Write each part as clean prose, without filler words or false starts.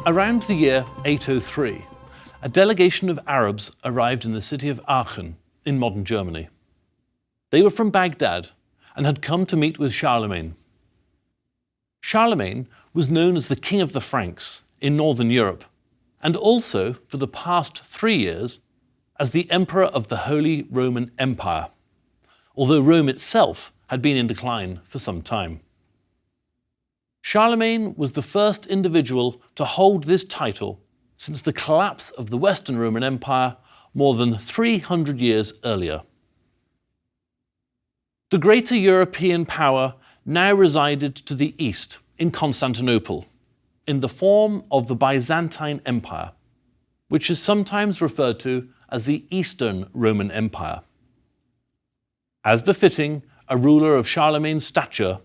Around the year 803, a delegation of Arabs arrived in the city of Aachen in modern Germany. They were from Baghdad and had come to meet with Charlemagne. Charlemagne was known as the King of the Franks in northern Europe, and also, for the past 3 years, as the Emperor of the Holy Roman Empire, although Rome itself had been in decline for some time. Charlemagne was the first individual to hold this title since the collapse of the Western Roman Empire more than 300 years earlier. The greater European power now resided to the east in Constantinople, in the form of the Byzantine Empire, which is sometimes referred to as the Eastern Roman Empire. As befitting a ruler of Charlemagne's stature,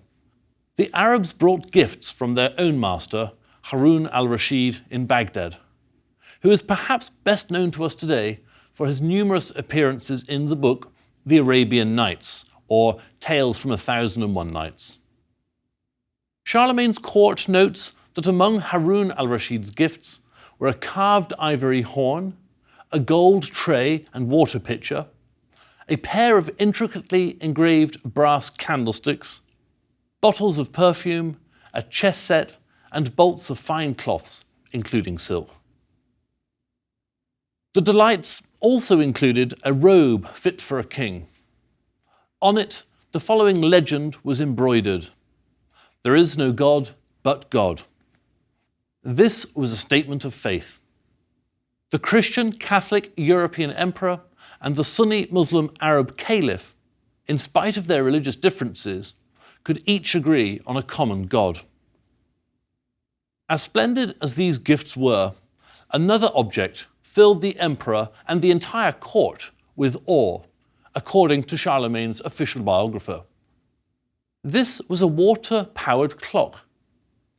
the Arabs brought gifts from their own master, Harun al Rashid in Baghdad, who is perhaps best known to us today for his numerous appearances in the book The Arabian Nights, or Tales from 1001 Nights. Charlemagne's court notes that among Harun al Rashid's gifts were a carved ivory horn, a gold tray and water pitcher, a pair of intricately engraved brass candlesticks, bottles of perfume, a chess set, and bolts of fine cloths, including silk. The delights also included a robe fit for a king. On it, the following legend was embroidered: "There is no God but God." This was a statement of faith. The Christian Catholic European emperor and the Sunni Muslim Arab Caliph, in spite of their religious differences, could each agree on a common God. As splendid as these gifts were, another object filled the emperor and the entire court with awe, according to Charlemagne's official biographer. This was a water-powered clock,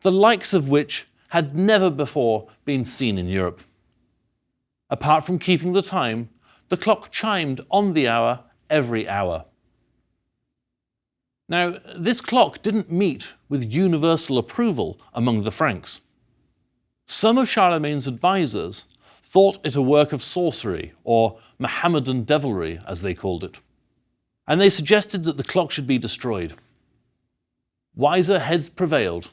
the likes of which had never before been seen in Europe. Apart from keeping the time, the clock chimed on the hour every hour. Now, this clock didn't meet with universal approval among the Franks. Some of Charlemagne's advisors thought it a work of sorcery, or Mohammedan devilry, as they called it, and they suggested that the clock should be destroyed. Wiser heads prevailed.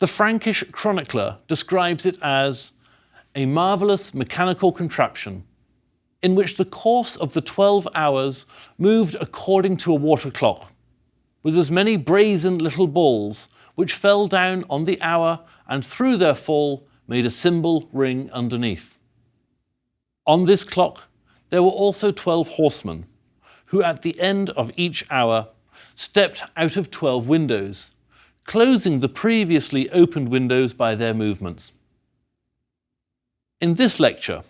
The Frankish chronicler describes it as a marvellous mechanical contraption in which the course of the 12 hours moved according to a water clock, with as many brazen little balls which fell down on the hour and through their fall made a symbol ring underneath. On this clock there were also 12 horsemen, who at the end of each hour stepped out of 12 windows, closing the previously opened windows by their movements. In this lecture,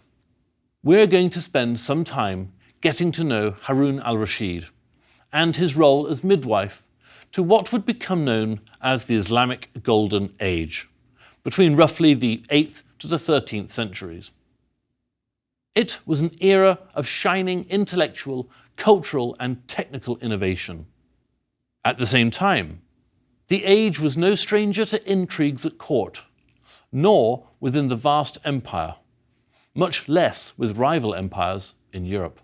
we're going to spend some time getting to know Harun al Rashid and his role as midwife to what would become known as the Islamic Golden Age, between roughly the 8th to the 13th centuries. It was an era of shining intellectual, cultural, and technical innovation. At the same time, the age was no stranger to intrigues at court, nor within the vast empire, much less with rival empires in Europe.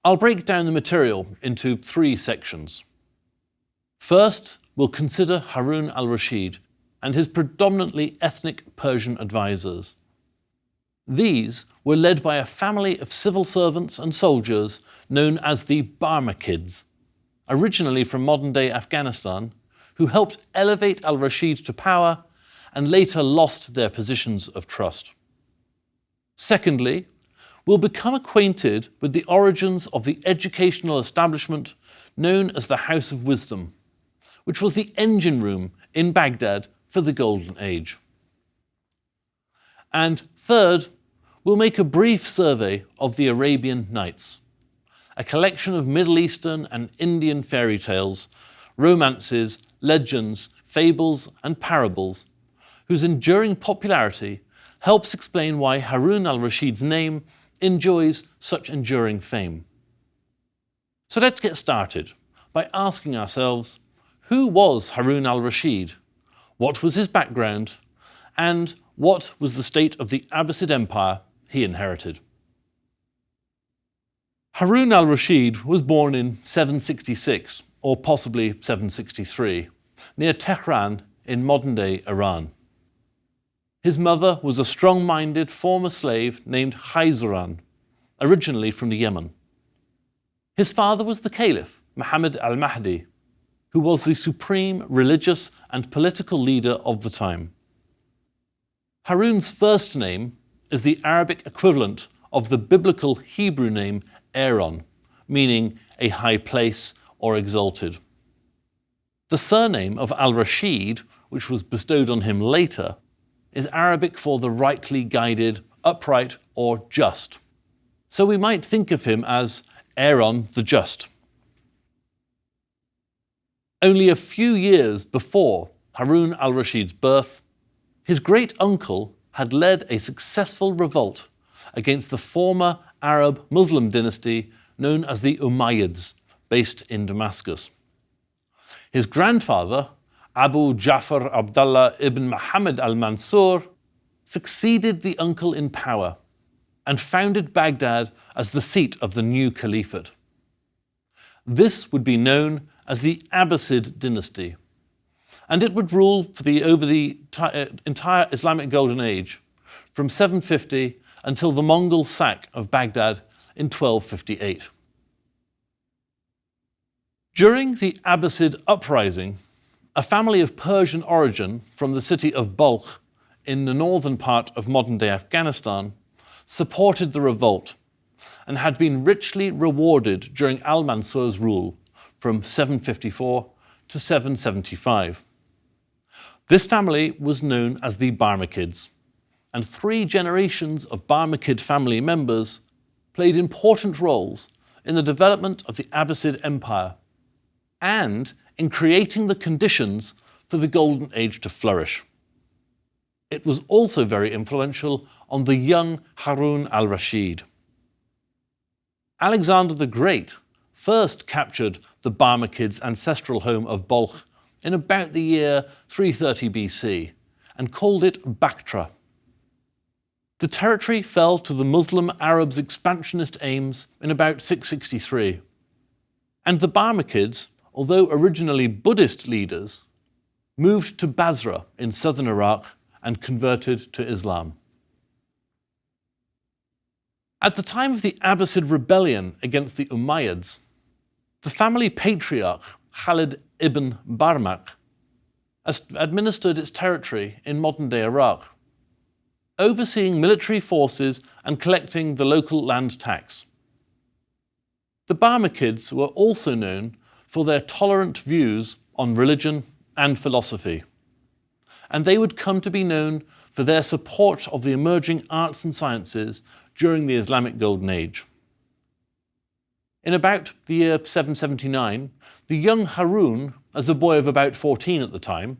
I'll break down the material into 3 sections. First, we'll consider Harun al Rashid and his predominantly ethnic Persian advisors. These were led by a family of civil servants and soldiers known as the Barmakids, originally from modern-day Afghanistan, who helped elevate al Rashid to power and later lost their positions of trust. Secondly, we'll become acquainted with the origins of the educational establishment known as the House of Wisdom, which was the engine room in Baghdad for the Golden Age. And third, we'll make a brief survey of the Arabian Nights, a collection of Middle Eastern and Indian fairy tales, romances, legends, fables, and parables, whose enduring popularity helps explain why Harun al Rashid's name enjoys such enduring fame. So let's get started by asking ourselves, who was Harun al Rashid? what was his background, and what was the state of the Abbasid Empire he inherited. Harun al Rashid was born in 766, or possibly 763, near Tehran in modern-day Iran. His mother was a strong-minded former slave named Khayzuran, originally from the Yemen. His father was the Caliph Muhammad al-Mahdi, who was the supreme religious and political leader of the time. Harun's first name is the Arabic equivalent of the biblical Hebrew name Aaron, meaning a high place or exalted. The surname of al-Rashid, which was bestowed on him later, is Arabic for the rightly guided, upright, or just. So we might think of him as Aaron the Just. Only a few years before Harun al Rashid's birth, his great-uncle had led a successful revolt against the former Arab Muslim dynasty known as the Umayyads, based in Damascus. His grandfather, Abu Ja'far Abdullah ibn Muhammad al-Mansur, succeeded the uncle in power and founded Baghdad as the seat of the new caliphate. This would be known as the Abbasid dynasty, and it would rule over the entire Islamic Golden Age, from 750 until the Mongol sack of Baghdad in 1258. During the Abbasid uprising, a family of Persian origin from the city of Balkh in the northern part of modern-day Afghanistan supported the revolt and had been richly rewarded during al-Mansur's rule from 754 to 775. This family was known as the Barmakids, and 3 generations of Barmakid family members played important roles in the development of the Abbasid Empire and in creating the conditions for the Golden Age to flourish. It was also very influential on the young Harun al Rashid. Alexander the Great first captured the Barmakids' ancestral home of Balkh in about the year 330 BC and called it Bactra. The territory fell to the Muslim Arabs' expansionist aims in about 663, and the Barmakids, although originally Buddhist leaders, moved to Basra in southern Iraq and converted to Islam. At the time of the Abbasid rebellion against the Umayyads, the family patriarch Khalid ibn Barmak administered its territory in modern-day Iraq, overseeing military forces and collecting the local land tax. The Barmakids were also known for their tolerant views on religion and philosophy, and they would come to be known for their support of the emerging arts and sciences during the Islamic Golden Age. In about the year 779, the young Harun, as a boy of about 14 at the time,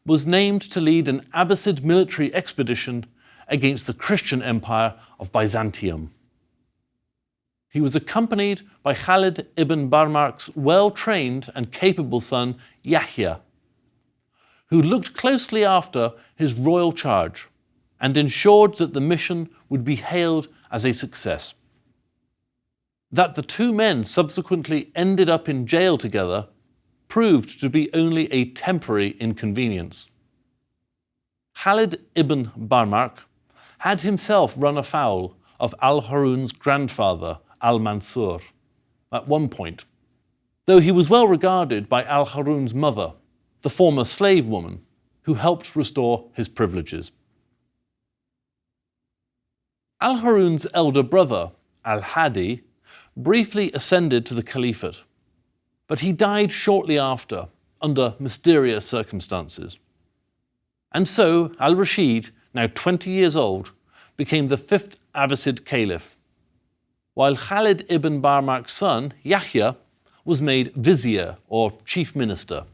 was named to lead an Abbasid military expedition against the Christian Empire of Byzantium. He was accompanied by Khalid ibn Barmak's well-trained and capable son Yahya, who looked closely after his royal charge and ensured that the mission would be hailed as a success. That the 2 men subsequently ended up in jail together proved to be only a temporary inconvenience. Khalid ibn Barmak had himself run afoul of al-Harun's grandfather, al-Mansur, at one point, though he was well regarded by al-Harun's mother, the former slave woman, who helped restore his privileges. Al-Harun's elder brother, al-Hadi, briefly ascended to the caliphate, but he died shortly after, under mysterious circumstances. And so al-Rashid, now 20 years old, became the 5th Abbasid Caliph, while Khalid ibn Barmak's son, Yahya, was made vizier or chief minister.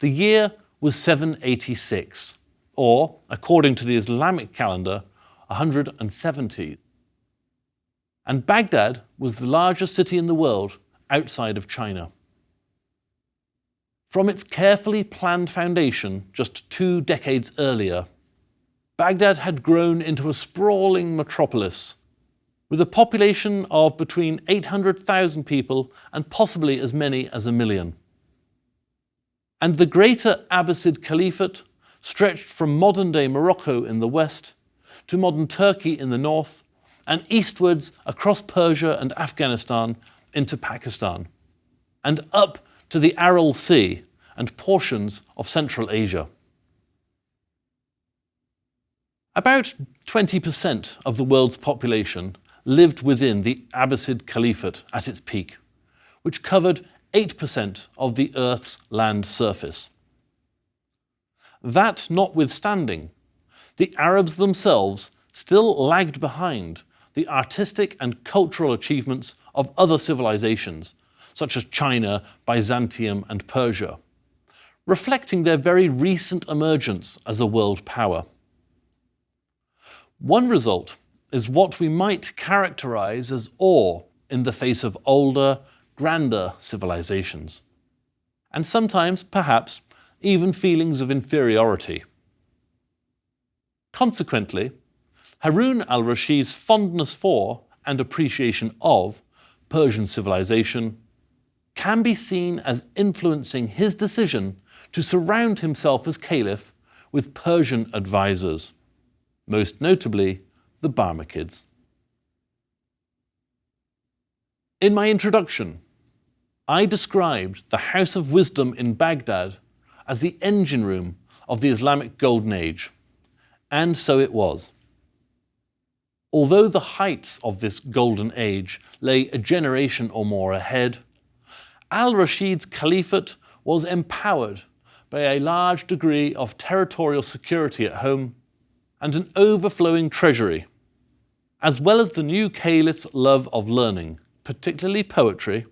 The year was 786, or, according to the Islamic calendar, 170. And Baghdad was the largest city in the world outside of China. From its carefully planned foundation just 2 decades earlier, Baghdad had grown into a sprawling metropolis with a population of between 800,000 people and possibly as many as 1 million. And the greater Abbasid Caliphate stretched from modern-day Morocco in the west to modern Turkey in the north and eastwards across Persia and Afghanistan into Pakistan, and up to the Aral Sea and portions of Central Asia. About 20% of the world's population lived within the Abbasid Caliphate at its peak, which covered 8% of the Earth's land surface. That notwithstanding, the Arabs themselves still lagged behind the artistic and cultural achievements of other civilizations, such as China, Byzantium, and Persia, reflecting their very recent emergence as a world power. One result is what we might characterize as awe in the face of older, grander civilizations, and sometimes, perhaps, even feelings of inferiority. Consequently, Harun al Rashid's fondness for and appreciation of Persian civilization can be seen as influencing his decision to surround himself as caliph with Persian advisors, most notably the Barmakids. In my introduction, I described the House of Wisdom in Baghdad as the engine room of the Islamic Golden Age, and so it was. Although the heights of this Golden Age lay a generation or more ahead, al-Rashid's caliphate was empowered by a large degree of territorial security at home and an overflowing treasury, as well as the new caliph's love of learning, particularly poetry,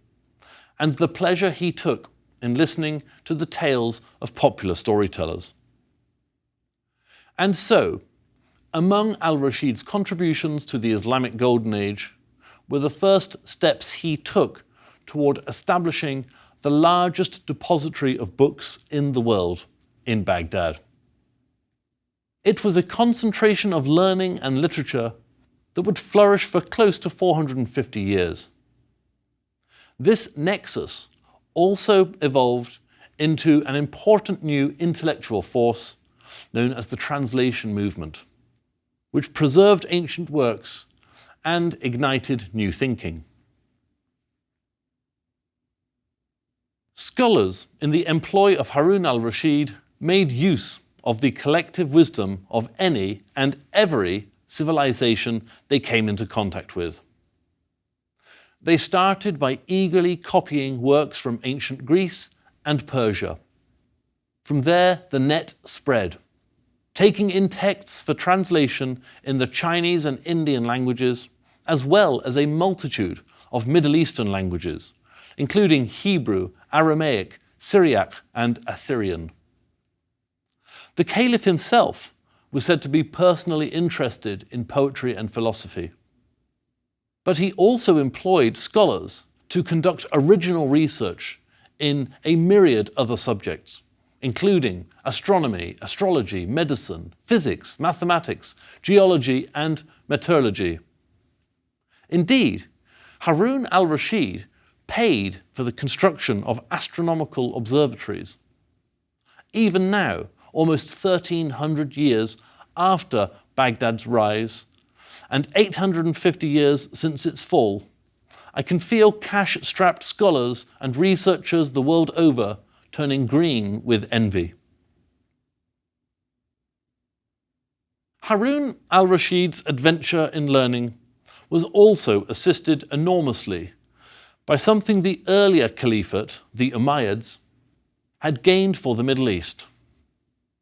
and the pleasure he took in listening to the tales of popular storytellers. And so, among al-Rashid's contributions to the Islamic Golden Age were the first steps he took toward establishing the largest depository of books in the world in Baghdad. It was a concentration of learning and literature that would flourish for close to 450 years. This nexus also evolved into an important new intellectual force known as the translation movement, which preserved ancient works and ignited new thinking. Scholars in the employ of Harun al Rashid made use of the collective wisdom of any and every civilization they came into contact with. They started by eagerly copying works from ancient Greece and Persia. From there, the net spread, taking in texts for translation in the Chinese and Indian languages, as well as a multitude of Middle Eastern languages, including Hebrew, Aramaic, Syriac, and Assyrian. The Caliph himself was said to be personally interested in poetry and philosophy. But he also employed scholars to conduct original research in a myriad other subjects, including astronomy, astrology, medicine, physics, mathematics, geology, and metallurgy. Indeed, Harun al Rashid paid for the construction of astronomical observatories. Even now, almost 1,300 years after Baghdad's rise, and 850 years since its fall, I can feel cash-strapped scholars and researchers the world over turning green with envy. Harun al Rashid's adventure in learning was also assisted enormously by something the earlier caliphate, the Umayyads, had gained for the Middle East: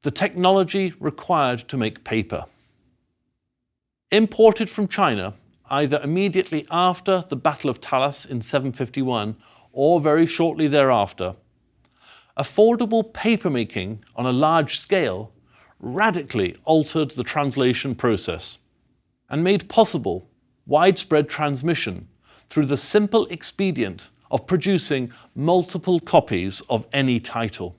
the technology required to make paper. Imported from China, either immediately after the Battle of Talas in 751 or very shortly thereafter, affordable papermaking on a large scale radically altered the translation process and made possible widespread transmission through the simple expedient of producing multiple copies of any title.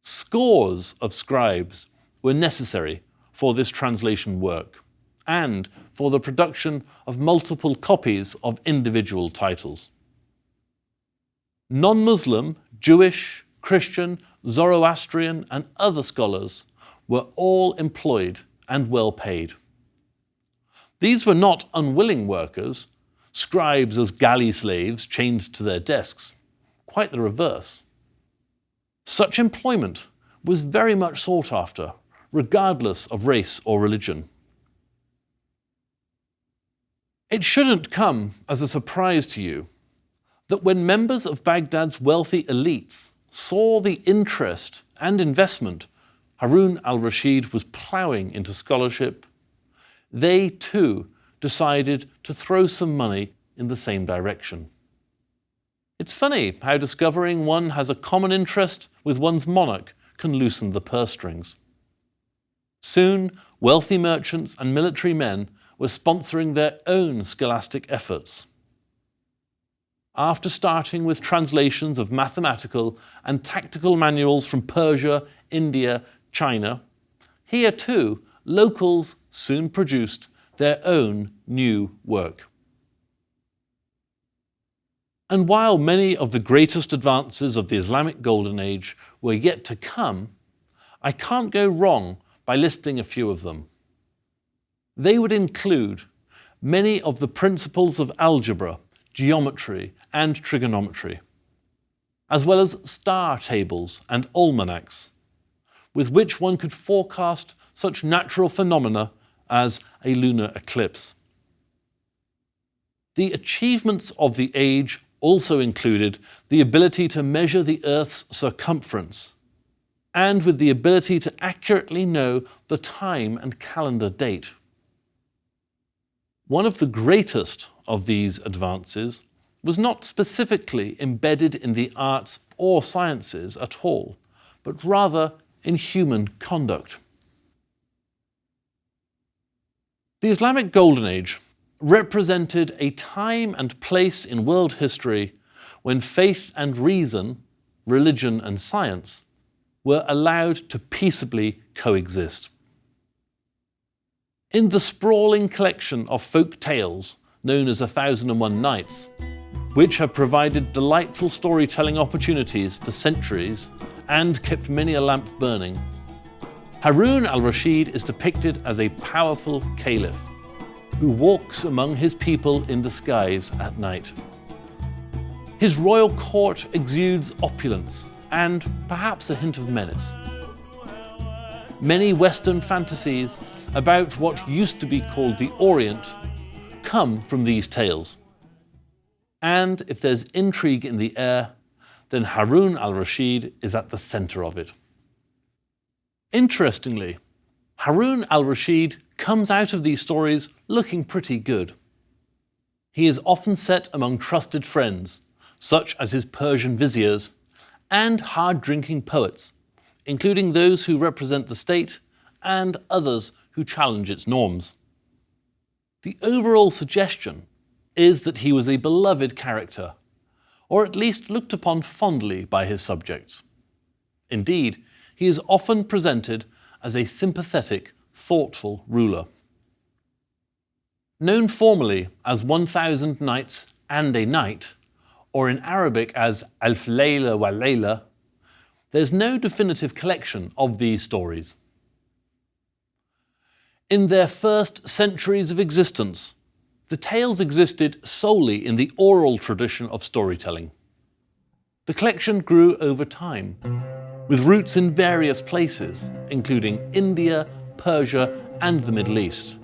Scores of scribes were necessary for this translation work and for the production of multiple copies of individual titles. Non-Muslim, Jewish, Christian, Zoroastrian, and other scholars were all employed and well paid. These were not unwilling workers, scribes as galley slaves chained to their desks. Quite the reverse. Such employment was very much sought after, regardless of race or religion. It shouldn't come as a surprise to you that when members of Baghdad's wealthy elites saw the interest and investment Harun al Rashid was ploughing into scholarship, they too decided to throw some money in the same direction. It's funny how discovering one has a common interest with one's monarch can loosen the purse strings. Soon, wealthy merchants and military men were sponsoring their own scholastic efforts. After starting with translations of mathematical and tactical manuals from Persia, India, China, here too, locals soon produced their own new work. And while many of the greatest advances of the Islamic Golden Age were yet to come, I can't go wrong by listing a few of them. They would include many of the principles of algebra, geometry, and trigonometry, as well as star tables and almanacs, with which one could forecast such natural phenomena as a lunar eclipse. The achievements of the age also included the ability to measure the Earth's circumference, and with the ability to accurately know the time and calendar date. One of the greatest of these advances was not specifically embedded in the arts or sciences at all, but rather in human conduct. The Islamic Golden Age represented a time and place in world history when faith and reason, religion and science, were allowed to peaceably coexist. In the sprawling collection of folk tales known as 1001 Nights, which have provided delightful storytelling opportunities for centuries and kept many a lamp burning, Harun al Rashid is depicted as a powerful caliph who walks among his people in disguise at night. His royal court exudes opulence and perhaps a hint of menace. Many Western fantasies about what used to be called the Orient come from these tales. And if there's intrigue in the air, then Harun al Rashid is at the center of it. Interestingly, Harun al Rashid comes out of these stories looking pretty good. He is often set among trusted friends, such as his Persian viziers, and hard-drinking poets, including those who represent the state and others who challenge its norms. The overall suggestion is that he was a beloved character, or at least looked upon fondly by his subjects. Indeed, he is often presented as a sympathetic, thoughtful ruler. Known formally as 1000 Nights and a Night, or in Arabic as Alf Layla wa Layla, there's no definitive collection of these stories. In their first centuries of existence, the tales existed solely in the oral tradition of storytelling. The collection grew over time, with roots in various places, including India, Persia, and the Middle East,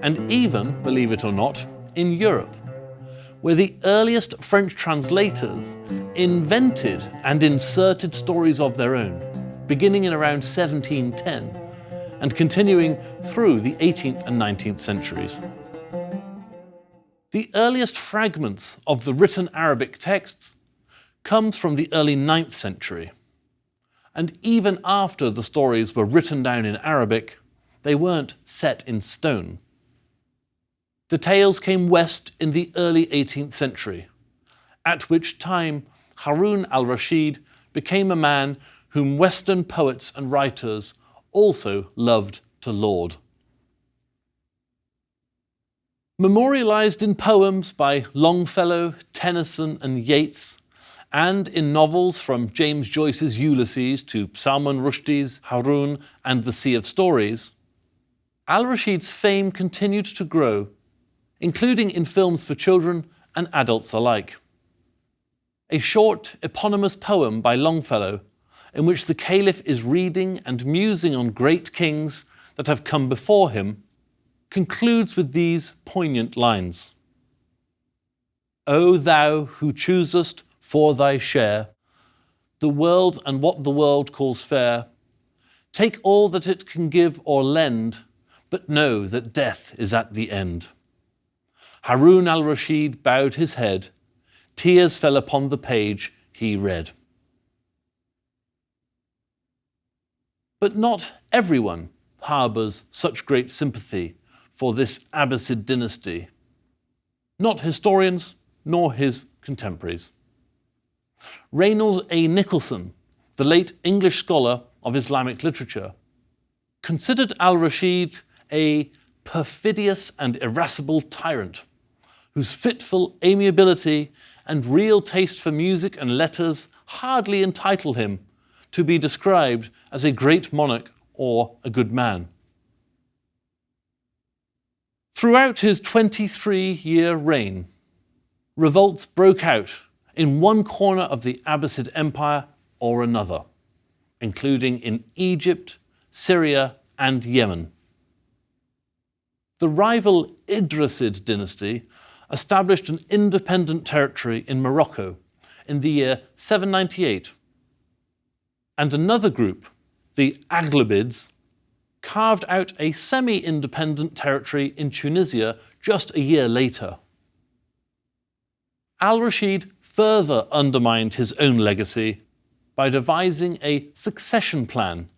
and even, believe it or not, in Europe, where the earliest French translators invented and inserted stories of their own, beginning in around 1710 and continuing through the 18th and 19th centuries. The earliest fragments of the written Arabic texts come from the early 9th century, and even after the stories were written down in Arabic, they weren't set in stone. The tales came west in the early 18th century, at which time Harun al Rashid became a man whom Western poets and writers also loved to laud. Memorialized in poems by Longfellow, Tennyson and Yeats, and in novels from James Joyce's Ulysses to Salman Rushdie's Harun and the Sea of Stories, al-Rashid's fame continued to grow, including in films for children and adults alike. A short eponymous poem by Longfellow, in which the Caliph is reading and musing on great kings that have come before him, concludes with these poignant lines. O thou who choosest for thy share the world and what the world calls fair, take all that it can give or lend, but know that death is at the end. Harun al Rashid bowed his head, tears fell upon the page he read. But not everyone harbours such great sympathy for this Abbasid dynasty, not historians nor his contemporaries. Reynolds A. Nicholson, the late English scholar of Islamic literature, considered al-Rashid a perfidious and irascible tyrant, whose fitful amiability and real taste for music and letters hardly entitle him to be described as a great monarch or a good man. Throughout his 23-year reign, revolts broke out in one corner of the Abbasid Empire or another, including in Egypt, Syria, and Yemen. The rival Idrisid dynasty established an independent territory in Morocco in the year 798, and another group, the Aghlabids, carved out a semi-independent territory in Tunisia just a year later. Al-Rashid further undermined his own legacy by devising a succession plan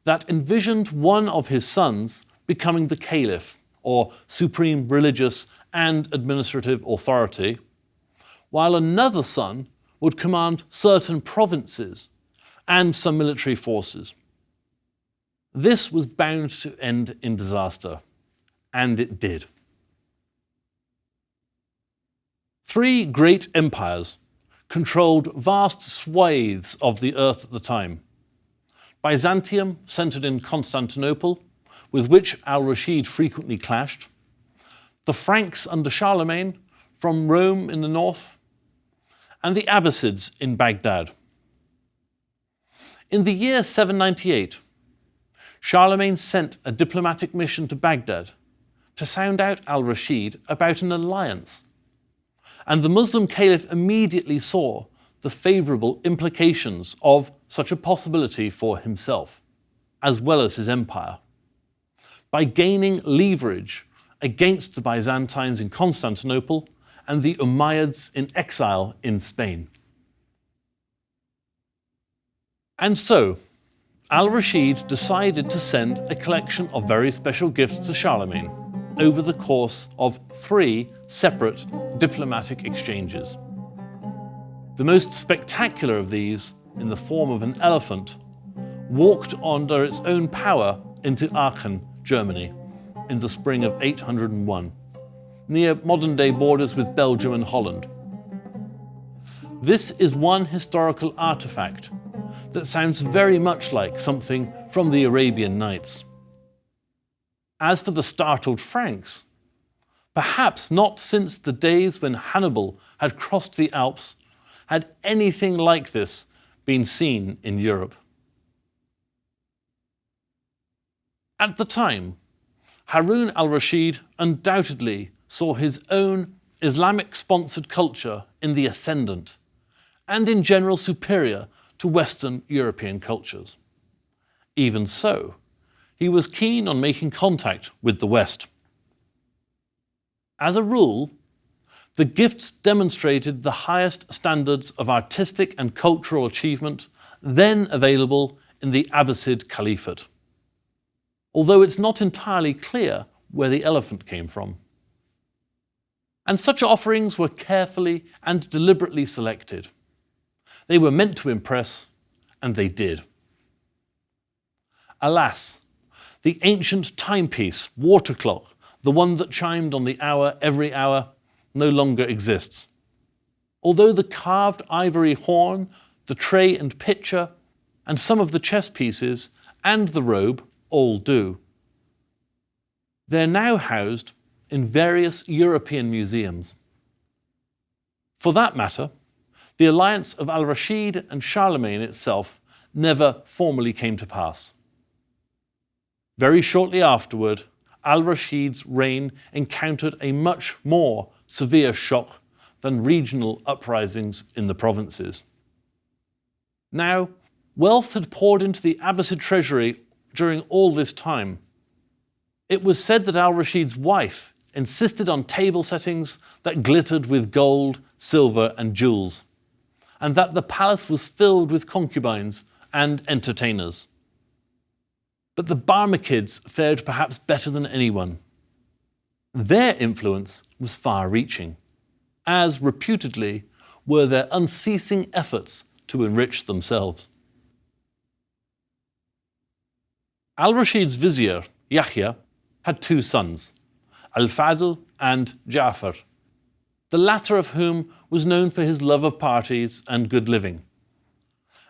that envisioned one of his sons becoming the Caliph, or supreme religious and administrative authority, while another son would command certain provinces and some military forces. This was bound to end in disaster, and it did. Three great empires controlled vast swathes of the earth at the time. Byzantium, centered in Constantinople, with which al-Rashid frequently clashed, the Franks under Charlemagne from Rome in the north, and the Abbasids in Baghdad. In the year 798, Charlemagne sent a diplomatic mission to Baghdad to sound out al-Rashid about an alliance, and the Muslim Caliph immediately saw the favourable implications of such a possibility for himself, as well as his empire, by gaining leverage against the Byzantines in Constantinople and the Umayyads in exile in Spain. And so, al-Rashid decided to send a collection of very special gifts to Charlemagne over the course of 3 separate diplomatic exchanges. The most spectacular of these, in the form of an elephant, walked under its own power into Aachen, Germany, in the spring of 801, near modern-day borders with Belgium and Holland. This is one historical artifact that sounds very much like something from the Arabian Nights. As for the startled Franks, perhaps not since the days when Hannibal had crossed the Alps had anything like this been seen in Europe. At the time, Harun al Rashid undoubtedly saw his own Islamic-sponsored culture in the ascendant, and in general superior to Western European cultures. Even so, he was keen on making contact with the West. As a rule, the gifts demonstrated the highest standards of artistic and cultural achievement then available in the Abbasid Caliphate, although it's not entirely clear where the elephant came from. and such offerings were carefully and deliberately selected. They were meant to impress, and they did. Alas, the ancient timepiece, water clock, the one that chimed on the hour every hour, no longer exists. Although the carved ivory horn, the tray and pitcher, and some of the chess pieces, and the robe all do. They're now housed in various European museums. For that matter, the alliance of al Rashid and Charlemagne itself never formally came to pass. Very shortly afterward, al Rashid's reign encountered a much more severe shock than regional uprisings in the provinces. Now, wealth had poured into the Abbasid treasury during all this time. It was said that al Rashid's wife insisted on table settings that glittered with gold, silver, and jewels, and that the palace was filled with concubines and entertainers. But the Barmakids fared perhaps better than anyone. Their influence was far-reaching, as reputedly were their unceasing efforts to enrich themselves. Al Rashid's vizier, Yahya, had two sons, Al-Fadl and Ja'far, the latter of whom was known for his love of parties and good living,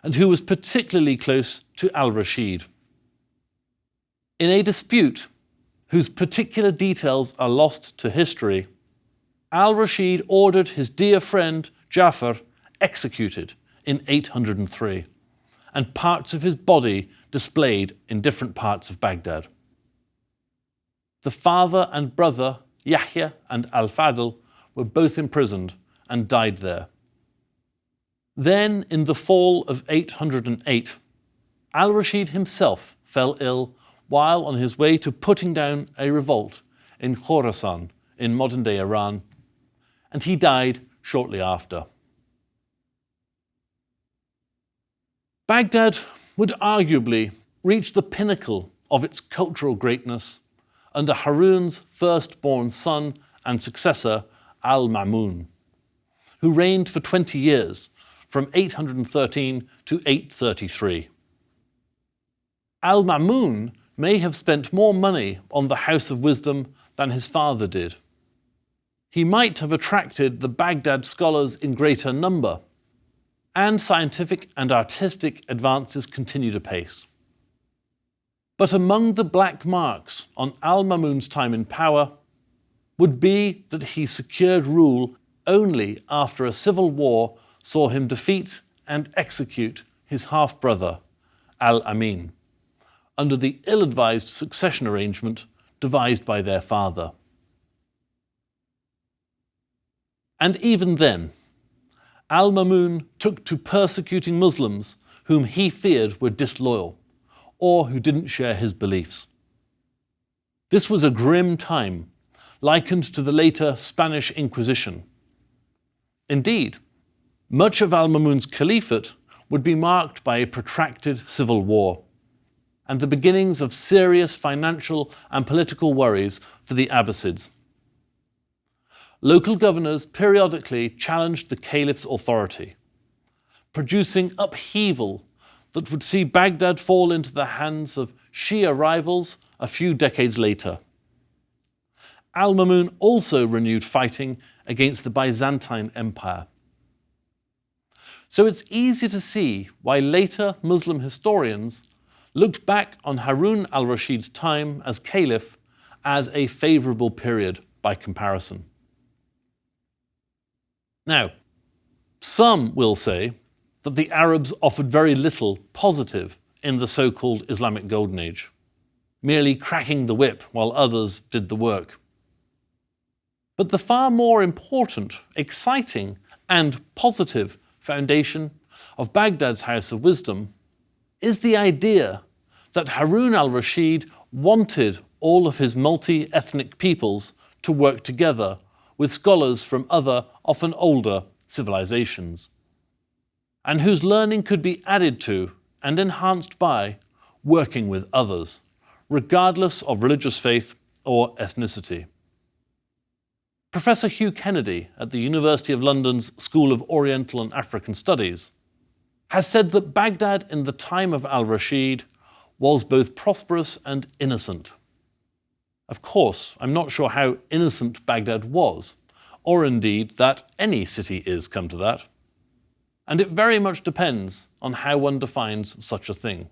and who was particularly close to Al Rashid. In a dispute whose particular details are lost to history, Al Rashid ordered his dear friend Ja'far executed in 803, and parts of his body displayed in different parts of Baghdad. The father and brother, Yahya and Al-Fadl, were both imprisoned and died there. Then, in the fall of 808, Al Rashid himself fell ill while on his way to putting down a revolt in Khorasan, in modern-day Iran, and he died shortly after. Baghdad would arguably reach the pinnacle of its cultural greatness under Harun's firstborn son and successor, Al-Ma'mun, who reigned for 20 years, from 813 to 833. Al-Ma'mun may have spent more money on the House of Wisdom than his father did. He might have attracted the Baghdad scholars in greater number, and scientific and artistic advances continued apace. But among the black marks on Al-Ma'mun's time in power would be that he secured rule only after a civil war saw him defeat and execute his half-brother, Al-Amin, under the ill-advised succession arrangement devised by their father. And even then, Al-Ma'mun took to persecuting Muslims whom he feared were disloyal or who didn't share his beliefs. This was a grim time, likened to the later Spanish Inquisition. Indeed, much of Al-Ma'mun's caliphate would be marked by a protracted civil war and the beginnings of serious financial and political worries for the Abbasids. Local governors periodically challenged the caliph's authority, producing upheaval that would see Baghdad fall into the hands of Shia rivals a few decades later. Al-Ma'mun also renewed fighting against the Byzantine Empire. So it's easy to see why later Muslim historians looked back on Harun al Rashid's time as caliph as a favourable period by comparison. Now, some will say that the Arabs offered very little positive in the so-called Islamic Golden Age, merely cracking the whip while others did the work. But the far more important, exciting, and positive foundation of Baghdad's House of Wisdom is the idea that Harun al Rashid wanted all of his multi-ethnic peoples to work together with scholars from other, often older, civilizations, and whose learning could be added to and enhanced by working with others, regardless of religious faith or ethnicity. Professor Hugh Kennedy at the University of London's School of Oriental and African Studies has said that Baghdad in the time of al Rashid was both prosperous and innocent. Of course, I'm not sure how innocent Baghdad was, or indeed that any city is, come to that. And it very much depends on how one defines such a thing.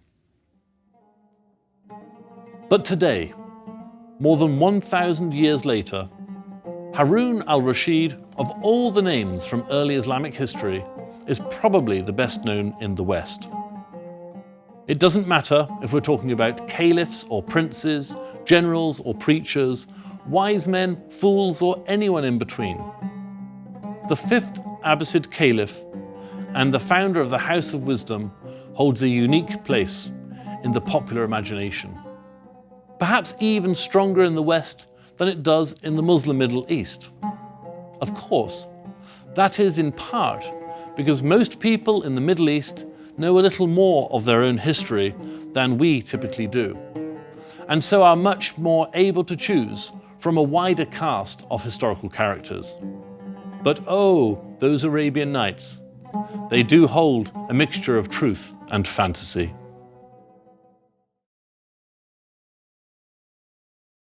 But today, more than 1,000 years later, Harun al Rashid, of all the names from early Islamic history, is probably the best known in the West. It doesn't matter if we're talking about caliphs or princes, generals or preachers, wise men, fools, or anyone in between. The fifth Abbasid Caliph and the founder of the House of Wisdom holds a unique place in the popular imagination. Perhaps even stronger in the West than it does in the Muslim Middle East. Of course, that is in part because most people in the Middle East know a little more of their own history than we typically do, and so are much more able to choose from a wider cast of historical characters. But oh, those Arabian Nights, they do hold a mixture of truth and fantasy.